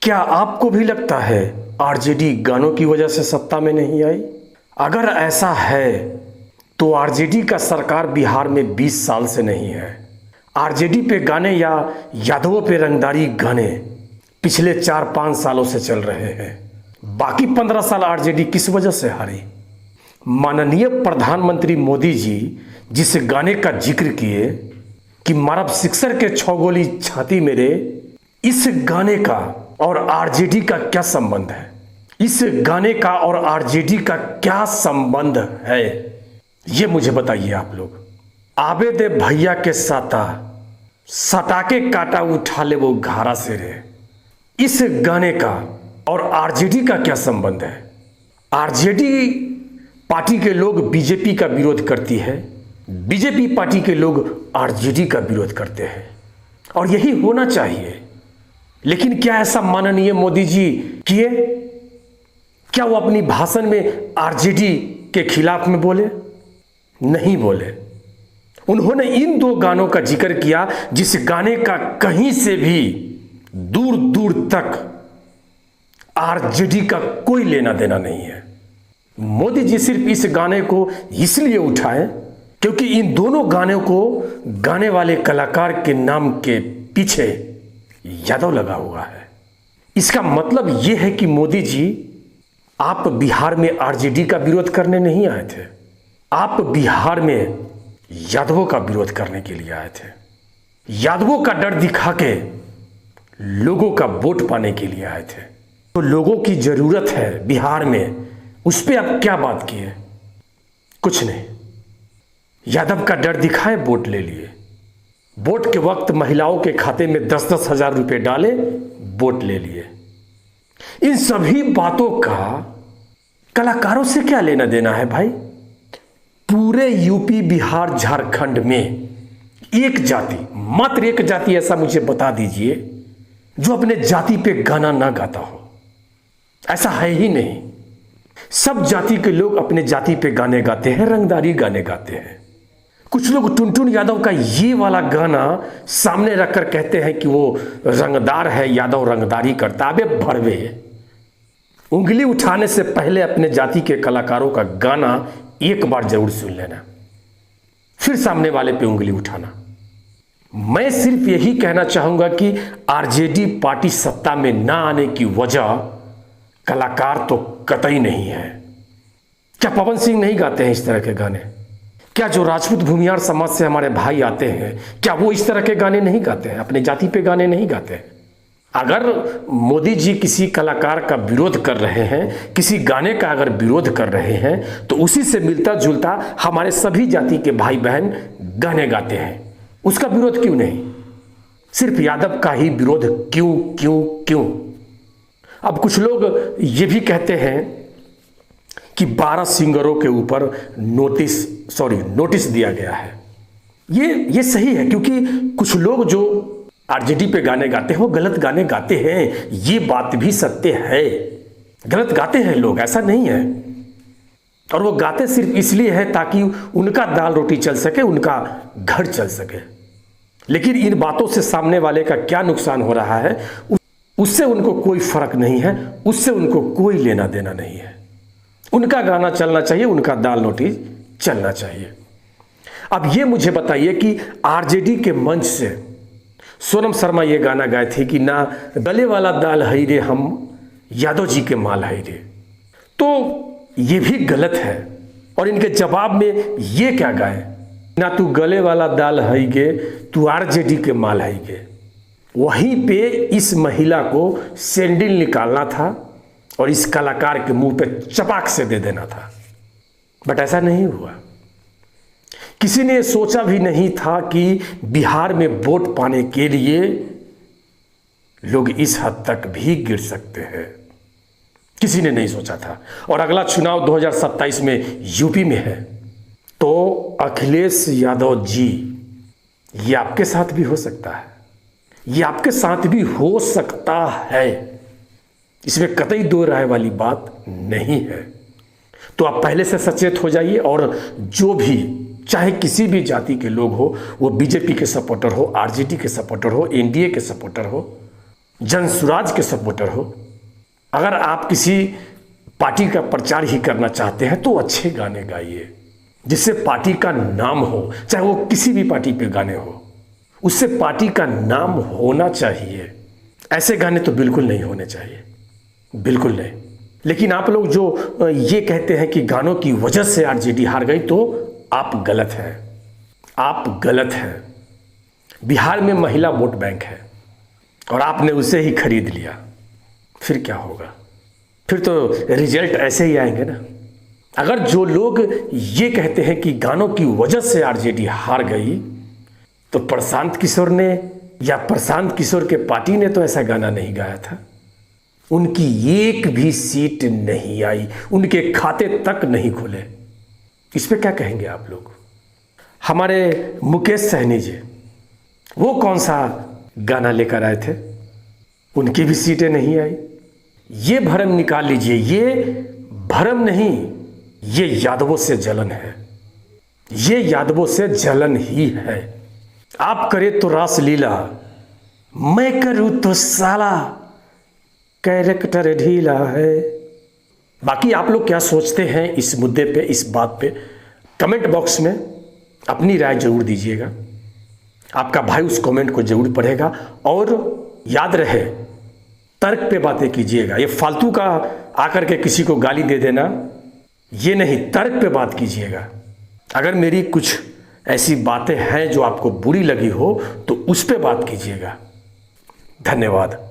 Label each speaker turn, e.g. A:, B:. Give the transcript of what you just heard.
A: क्या आपको भी लगता है आरजेडी गानों की वजह से सत्ता में नहीं आई? अगर ऐसा है तो आरजेडी का सरकार बिहार में 20 साल से नहीं है। आरजेडी पे गाने या यादवों पे रंगदारी गाने पिछले 4-5 सालों से चल रहे हैं। बाकी 15 साल आरजेडी किस वजह से हारी? माननीय प्रधानमंत्री मोदी जी जिस गाने का जिक्र किए कि मारब सिक्सर के 6 गोली छाती मेरे, इस गाने का और आरजेडी का क्या संबंध है? इस गाने का और आरजेडी का क्या संबंध है, ये मुझे बताइए आप लोग। आबे दे भैया के साता सटा के काटा उठा ले वो घारा से रे, इस गाने का और आरजेडी का क्या संबंध है? आरजेडी पार्टी के लोग बीजेपी का विरोध करती है, बीजेपी पार्टी के लोग आरजेडी का विरोध करते हैं और यही होना चाहिए। लेकिन क्या ऐसा माननीय मोदी जी किए? क्या वो अपनी भाषण में आरजेडी के खिलाफ में बोले? नहीं बोले। उन्होंने इन 2 गानों का जिक्र किया जिस गाने का कहीं से भी दूर दूर तक आरजेडी का कोई लेना देना नहीं है। मोदी जी सिर्फ इस गाने को इसलिए उठाए क्योंकि इन दोनों गानों को गाने वाले कलाकार के नाम के पीछे यादव लगा हुआ है। इसका मतलब यह है कि मोदी जी, आप बिहार में आरजेडी का विरोध करने नहीं आए थे, आप बिहार में यादवों का विरोध करने के लिए आए थे। यादवों का डर दिखा के लोगों का वोट पाने के लिए आए थे। तो लोगों की जरूरत है बिहार में, उस पर आप क्या बात किए? कुछ नहीं। यादव का डर दिखाए, वोट ले लिए। वोट के वक्त महिलाओं के खाते में 10-10 हजार रुपए डाले, वोट ले लिए। इन सभी बातों का कलाकारों से क्या लेना देना है भाई? पूरे यूपी, बिहार, झारखंड में एक जाति, मात्र एक जाति ऐसा मुझे बता दीजिए जो अपने जाति पे गाना ना गाता हो। ऐसा है ही नहीं। सब जाति के लोग अपने जाति पे गाने गाते हैं, रंगदारी गाने गाते हैं। कुछ लोग टुनटुन यादव का ये वाला गाना सामने रखकर कहते हैं कि वो रंगदार है, यादव रंगदारी करता। अबे भड़वे, उंगली उठाने से पहले अपने जाति के कलाकारों का गाना एक बार जरूर सुन लेना, फिर सामने वाले पे उंगली उठाना। मैं सिर्फ यही कहना चाहूंगा कि आरजेडी पार्टी सत्ता में ना आने की वजह कलाकार तो कतई नहीं है। क्या पवन सिंह नहीं गाते हैं इस तरह के गाने? क्या जो राजपूत भूमिहार समाज से हमारे भाई आते हैं, क्या वो इस तरह के गाने नहीं गाते हैं? अपने जाति पे गाने नहीं गाते हैं? अगर मोदी जी किसी कलाकार का विरोध कर रहे हैं, किसी गाने का अगर विरोध कर रहे हैं, तो उसी से मिलता जुलता हमारे सभी जाति के भाई बहन गाने गाते हैं। उसका विरोध क्यों नहीं? सिर्फ यादव का ही विरोध क्यों क्यों क्यों? अब कुछ लोग ये भी कहते हैं कि 12 सिंगरों के ऊपर नोटिस दिया गया है। ये सही है, क्योंकि कुछ लोग जो आरजेडी पे गाने गाते हैं वो गलत गाने गाते हैं। ये बात भी सत्य है, गलत गाते हैं लोग, ऐसा नहीं है। और वो गाते सिर्फ इसलिए है ताकि उनका दाल रोटी चल सके, उनका घर चल सके। लेकिन इन बातों से सामने वाले का क्या नुकसान हो रहा है उससे उनको कोई फर्क नहीं है, उससे उनको कोई लेना देना नहीं है। उनका गाना चलना चाहिए, उनका दाल रोटी चलना चाहिए। अब ये मुझे बताइए कि आरजेडी के मंच से सोनम शर्मा ये गाना गाए थे कि ना गले वाला दाल है रे, हम यादव जी के माल है रे, तो ये भी गलत है। और इनके जवाब में ये क्या गाए? ना तू गले वाला दाल है गे, तू आरजेडी के माल है गे। वहीं पे इस महिला को सैंडल निकालना था और इस कलाकार के मुंह पे चपाक से दे देना था, बट ऐसा नहीं हुआ। किसी ने सोचा भी नहीं था कि बिहार में वोट पाने के लिए लोग इस हद तक भी गिर सकते हैं। किसी ने नहीं सोचा था। और अगला चुनाव 2027 में यूपी में है, तो अखिलेश यादव जी, ये आपके साथ भी हो सकता है, ये आपके साथ भी हो सकता है। इसमें कतई दो राय वाली बात नहीं है। तो आप पहले से सचेत हो जाइए और जो भी, चाहे किसी भी जाति के लोग हो, वो बीजेपी के सपोर्टर हो, आरजेडी के सपोर्टर हो, एनडीए के सपोर्टर हो, जनसुराज के सपोर्टर हो, अगर आप किसी पार्टी का प्रचार ही करना चाहते हैं तो अच्छे गाने गाइए जिससे पार्टी का नाम हो, चाहे वो किसी भी पार्टी पे गाने हो, उससे पार्टी का नाम होना चाहिए। ऐसे गाने तो बिल्कुल नहीं होने चाहिए, बिल्कुल नहीं। लेकिन आप लोग जो ये कहते हैं कि गानों की वजह से आरजेडी हार गई, तो आप गलत हैं, आप गलत हैं। बिहार में महिला वोट बैंक है और आपने उसे ही खरीद लिया, फिर क्या होगा? फिर तो रिजल्ट ऐसे ही आएंगे ना। अगर जो लोग ये कहते हैं कि गानों की वजह से आरजेडी हार गई, तो प्रशांत किशोर ने या प्रशांत किशोर के पार्टी ने तो ऐसा गाना नहीं गाया था। उनकी एक भी सीट नहीं आई, उनके खाते तक नहीं खुले। इस पे क्या कहेंगे आप लोग? हमारे मुकेश सहनी जी, वो कौन सा गाना लेकर आए थे? उनकी भी सीटें नहीं आई। ये भरम निकाल लीजिए, ये भरम नहीं, ये यादवों से जलन है, ये यादवों से जलन ही है। आप करें तो रासलीला, मैं करूं तो साला कैरेक्टर ढीला है। बाकी आप लोग क्या सोचते हैं इस मुद्दे पे, इस बात पे, कमेंट बॉक्स में अपनी राय जरूर दीजिएगा। आपका भाई उस कमेंट को जरूर पढ़ेगा। और याद रहे, तर्क पे बातें कीजिएगा। ये फालतू का आकर के किसी को गाली दे देना, ये नहीं, तर्क पे बात कीजिएगा। अगर मेरी कुछ ऐसी बातें हैं जो आपको बुरी लगी हो तो उस पे बात कीजिएगा। धन्यवाद।